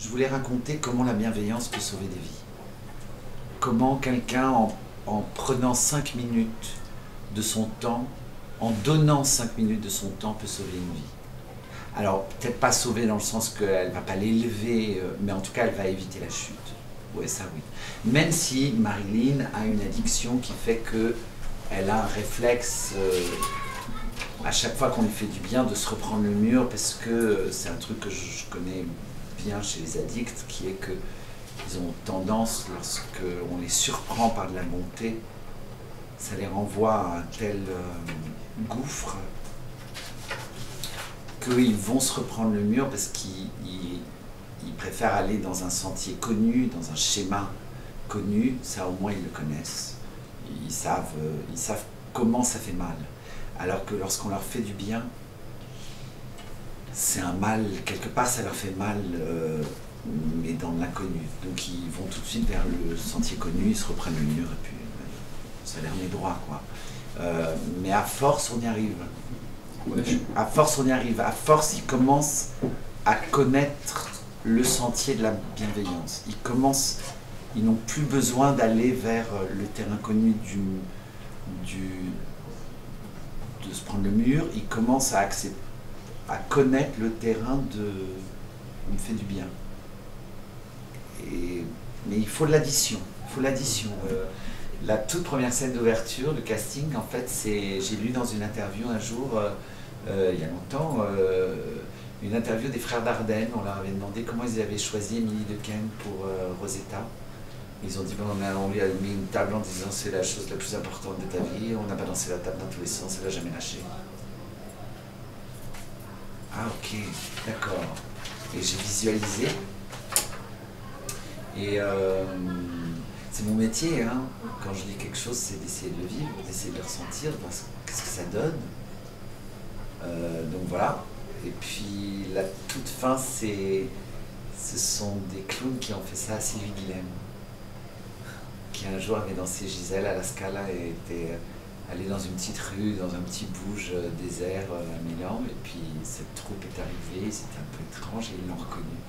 je voulais raconter comment la bienveillance peut sauver des vies. Comment quelqu'un, en prenant 5 minutes de son temps, en donnant 5 minutes de son temps, peut sauver une vie. Alors, peut-être pas sauver dans le sens qu'elle ne va pas l'élever, mais en tout cas, elle va éviter la chute. Oui, ça oui. Même si Marilyn a une addiction qui fait qu'elle a un réflexe, à chaque fois qu'on lui fait du bien, de se reprendre le mur, parce que c'est un truc que je connais bien chez les addicts, qui est qu'ils ont tendance, lorsqu'on les surprend par de la bonté, ça les renvoie à un tel gouffre qu'ils vont se reprendre le mur parce qu'ils préfèrent aller dans un sentier connu, dans un schéma connu, ça au moins ils le connaissent. Ils savent comment ça fait mal. Alors que lorsqu'on leur fait du bien, c'est un mal, quelque part ça leur fait mal, mais dans l'inconnu. Donc ils vont tout de suite vers le sentier connu, ils se reprennent le mur et puis ça les remet droit, quoi. Mais à force on y arrive. À force on y arrive. À force ils commencent à connaître le sentier de la bienveillance. Ils n'ont plus besoin d'aller vers le terrain connu de se prendre le mur. Ils commencent à connaître le terrain de on me fait du bien. Mais il faut de l'addition. Il faut l'addition. La toute première scène d'ouverture, le casting, en fait, j'ai lu dans une interview un jour, il y a longtemps, une interview des frères Dardenne. On leur avait demandé comment ils avaient choisi Émilie Dequesne pour Rosetta. Ils ont dit, bon, on lui a mis une table en disant c'est la chose la plus importante de ta vie, on n'a pas dansé la table dans tous les sens, elle n'a jamais lâché. Ah ok, d'accord. Et j'ai visualisé. Et c'est mon métier, hein. Quand je dis quelque chose, c'est d'essayer de le vivre, d'essayer de le ressentir, de voir qu'est-ce que ça donne. Donc voilà. Et puis la toute fin, ce sont des clowns qui ont fait ça à Sylvie Guilhem, qui un jour avait dansé Gisèle à la Scala et était allée dans une petite rue, dans un petit bouge désert à Milan. Et puis cette troupe est arrivée, c'était un peu étrange et ils l'ont reconnue.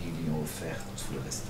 Et ils lui ont offert tout le reste.